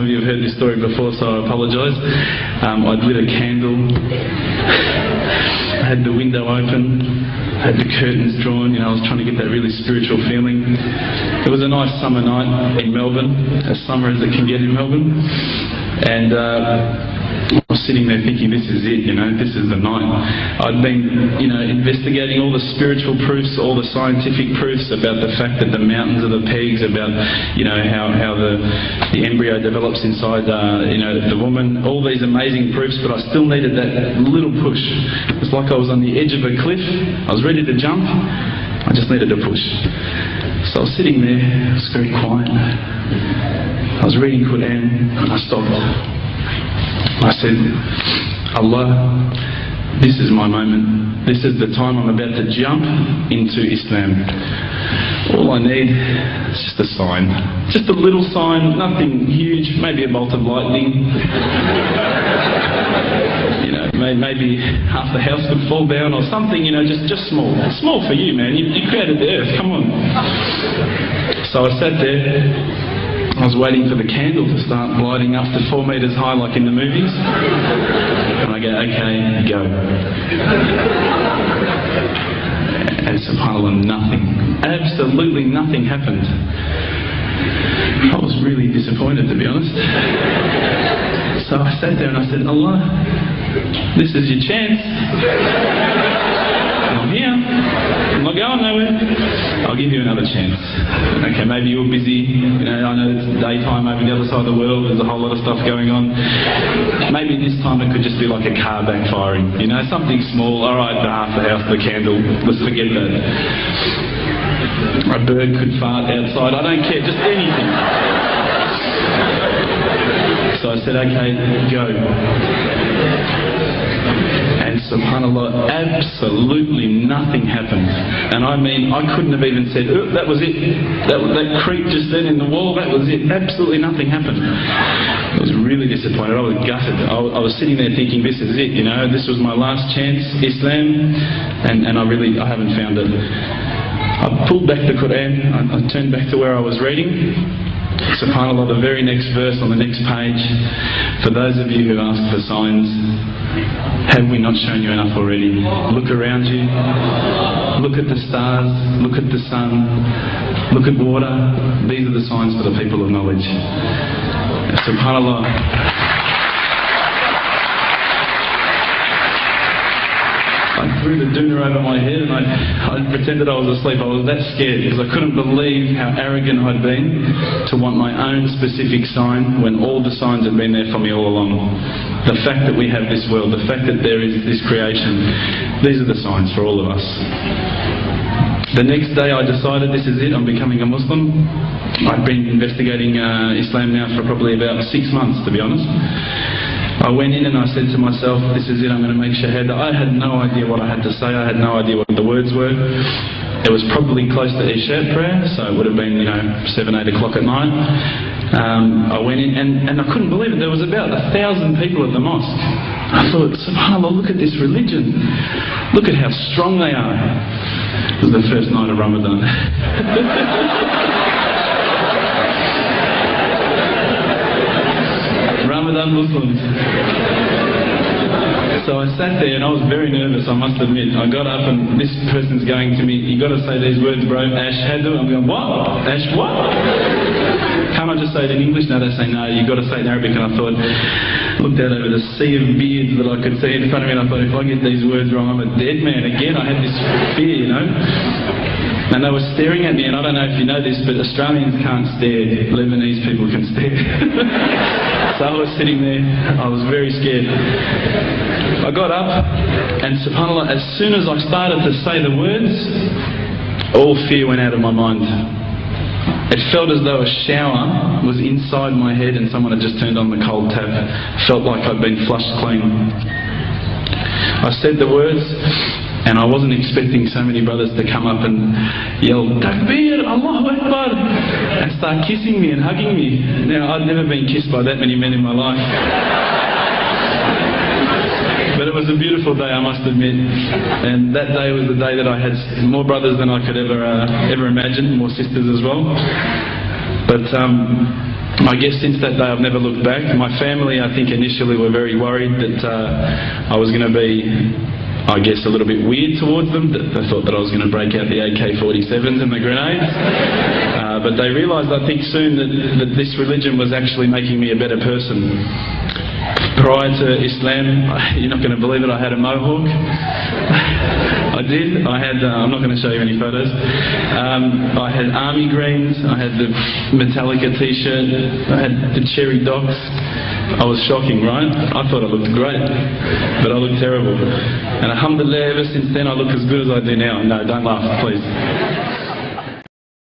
some of you have heard this story before, so I apologise. I'd lit a candle, I had the window open, I had the curtains drawn, I was trying to get that really spiritual feeling. It was a nice summer night in Melbourne, as summer as it can get in Melbourne, and I was sitting there thinking, this is it, this is the night. I'd been, investigating all the spiritual proofs, all the scientific proofs about the fact that the mountains are the pegs, about, how the embryo develops inside, the woman, all these amazing proofs, but I still needed that little push. It's like I was on the edge of a cliff, I was ready to jump, I just needed a push. So I was sitting there, it was very quiet. I was reading Quran, and I stopped. I said, Allah, this is my moment. This is the time I'm about to jump into Islam. All I need is just a sign. Just a little sign, nothing huge, maybe a bolt of lightning. Maybe half the house could fall down or something, just small. Small for you, man. You created the earth, come on. So I sat there. I was waiting for the candle to start gliding up to 4 metres high like in the movies. And I go, okay, go. And subhanAllah, nothing. Absolutely nothing happened. I was really disappointed, to be honest. So I sat there and I said, Allah, this is your chance. I'm here. I'm not going nowhere. I'll give you another chance. Okay, maybe you're busy. I know it's daytime over the other side of the world. There's a whole lot of stuff going on. Maybe this time it could just be like a car backfiring. Something small. All right, half the house, the candle. Let's forget that. A bird could fart outside. I don't care. Just anything. So I said, okay, go. And subhanAllah, absolutely nothing happened. And I mean, I couldn't have even said, oh, that was it. That creep just then in the wall, that was it. Absolutely nothing happened. I was really disappointed. I was gutted. I was sitting there thinking, this is it, this was my last chance, Islam, and I haven't found it. I pulled back the Quran, I turned back to where I was reading. SubhanAllah, the very next verse on the next page, for those of you who ask for signs, have we not shown you enough already? Look around you, look at the stars, look at the sun, look at water. These are the signs for the people of knowledge. SubhanAllah. I threw the doona over my head and I pretended I was asleep. I was that scared because I couldn't believe how arrogant I'd been to want my own specific sign when all the signs had been there for me all along. The fact that we have this world, the fact that there is this creation, these are the signs for all of us. The next day I decided this is it, I'm becoming a Muslim. I'd been investigating Islam now for probably about 6 months, to be honest. I went in and I said to myself, this is it, I'm going to make shahada. I had no idea what I had to say, I had no idea what the words were. It was probably close to Isha prayer, so it would have been 7, 8 o'clock at night. I went in and I couldn't believe it, there was about 1,000 people at the mosque. I thought, subhanAllah, look at this religion. Look at how strong they are. It was the first night of Ramadan. Ramadan Muslims. So I sat there and I was very nervous, I must admit. I got up and this person's going to me, you got to say these words, bro, Ashhadu. I'm going, what? Ash what? Can't I just say it in English? No, they say no, you got to say it in Arabic. And I thought, looked out over the sea of beards that I could see in front of me, and I thought, if I get these words wrong, I'm a dead man again. I had this fear, And they were staring at me, and I don't know if you know this, but Australians can't stare. Lebanese people can stare. So I was sitting there, I was very scared. I got up, and subhanAllah, as soon as I started to say the words, all fear went out of my mind. It felt as though a shower was inside my head and someone had just turned on the cold tap. Felt like I'd been flushed clean. I said the words, and I wasn't expecting so many brothers to come up and yell, Takbir, Allahu Akbar, and start kissing me and hugging me. Now, I'd never been kissed by that many men in my life. But it was a beautiful day, I must admit. And that day was the day that I had more brothers than I could ever imagine, more sisters as well. But I guess since that day I've never looked back. My family, I think initially were very worried that I was going to be, I guess, a little bit weird towards them. They thought that I was going to break out the AK-47s and the grenades. But they realised, I think, soon that this religion was actually making me a better person. Prior to Islam, you're not going to believe it, I had a mohawk. I did. I had, I'm not going to show you any photos. I had army greens, I had the Metallica t-shirt, I had the cherry docs. I was shocking, right? I thought I looked great, but I looked terrible. And alhamdulillah, ever since then I look as good as I do now. No, don't laugh, please.